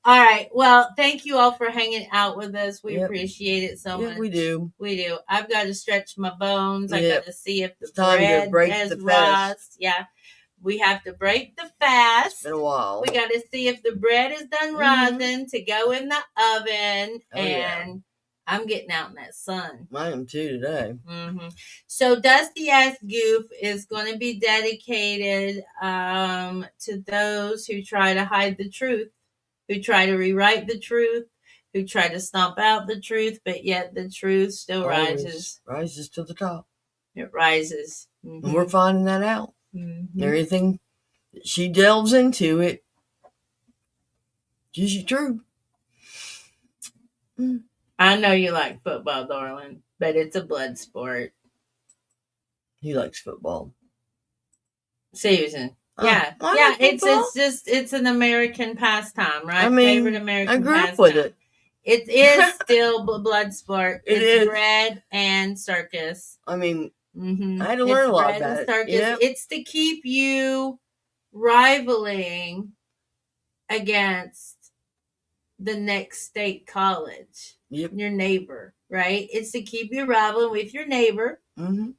All right. Well, thank you all for hanging out with us. We appreciate it so much. We do. We do. I've got to stretch my bones. I Yep. got to see if the It's time bread to break has the fast. rise. Yeah. We have to break the fast. It's been a while. We got to see if the bread is done rising to go in the oven. Oh, yeah. And I'm getting out in that sun. I am too today. So Dusty Ass Goof is going to be dedicated to those who try to hide the truth, who try to rewrite the truth, who try to stomp out the truth, but yet the truth still rises. Rises to the top. It rises. And we're finding that out. Mm-hmm. Everything she delves into it is true. I know you like football, darling, but it's a blood sport. He likes football. Susan. I like It's an American pastime, right? I mean, Favorite American I grew pastime. up with it. It is still blood sport. It It's is. bread and circus. I mean, Mm-hmm. I had to learn a lot bread about and it. circus. Yep. It's to keep you rivaling against the next state college. Yep. Your neighbor, right? It's to keep you rivaling with your neighbor. Mm-hmm.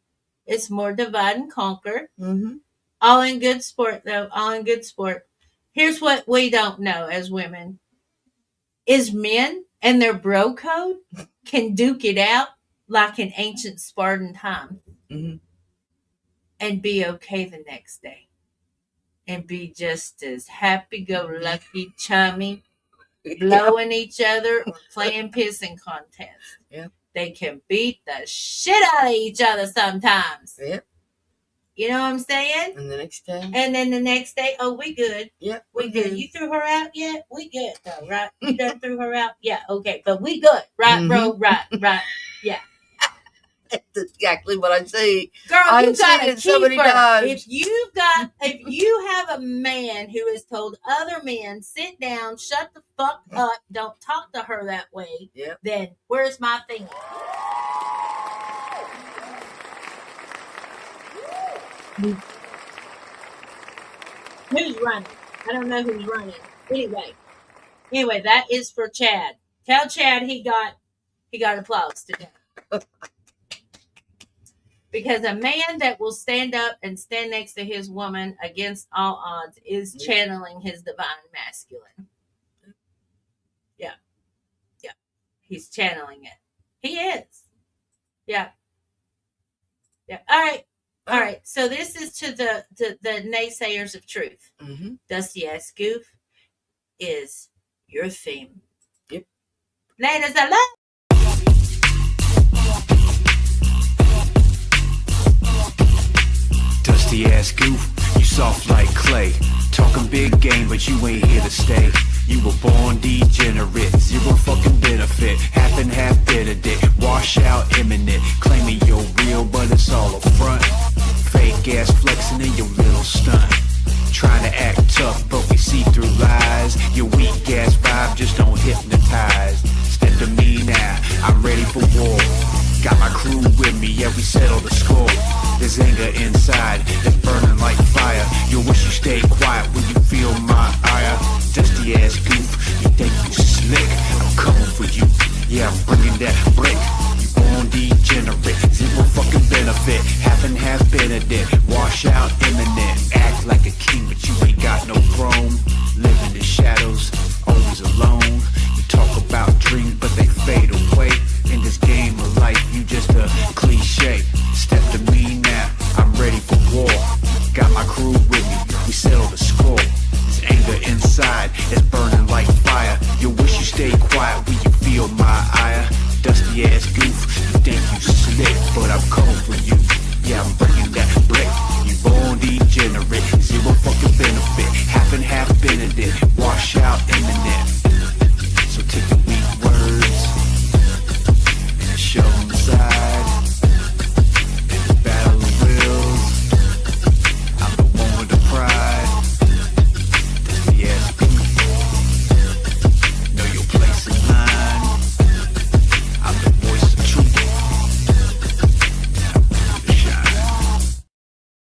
It's more divide and conquer. Mm-hmm. All in good sport, though. All in good sport. Here's what we don't know as women. Is men and their bro code can duke it out like in ancient Spartan time and be okay the next day. And be just as happy-go-lucky, chummy, blowing each other or playing pissing contests. Yep. They can beat the shit out of each other sometimes. Yep. You know what I'm saying? And the next day. And then the next day, oh, we good. Yep. We good. You threw her out yet? We good though, right? You done threw her out? Yeah, okay. But we good. Right, bro? Right. Yeah. That's exactly what I say. Girl, you got a so many keeper. times. If you have a man who has told other men, sit down, shut the fuck up, don't talk to her that way, then where's my thing? Who's running? I don't know who's running. Anyway, that is for Chad. Tell Chad he got applause today. Because a man that will stand up and stand next to his woman against all odds is channeling his divine masculine. Yeah. He's channeling it. He is. Yeah. All right. So this is to the naysayers of truth. Dusty Ass Goof is your theme. Yep. Ladies, I love. Dusty ass goof, you soft like clay. Talking big game, but you ain't here to stay. You were born degenerate, zero fucking benefit. Half and half Benedict, wash out imminent. Claiming you're real, but it's all a front. Fake ass flexing in your little stunt. Trying to act tough, but we see through lies. Your weak ass vibe just don't hypnotize. Step to me now, I'm ready for war. Got my crew with me, yeah, we settle the score. There's anger inside, it's burning like fire. You wish you stayed quiet when you feel my ire. Dusty ass goof, you think you slick? I'm coming for you, yeah, I'm bringing that brick. You born degenerate, zero fucking benefit. Half and half Benedict, wash out imminent. Act like a king, but you ain't got no throne. Live in the shadows, always alone. You talk about dreams, but they fade away. In this game of life, you just a cliche. Step to me now, I'm ready for war. Got my crew with me, we settle the score. This anger inside is burning like fire. You wish you stayed quiet when you feel my ire. Dusty ass goof, you think you slick, but I'm coming for you. Yeah, I'm bringing that You will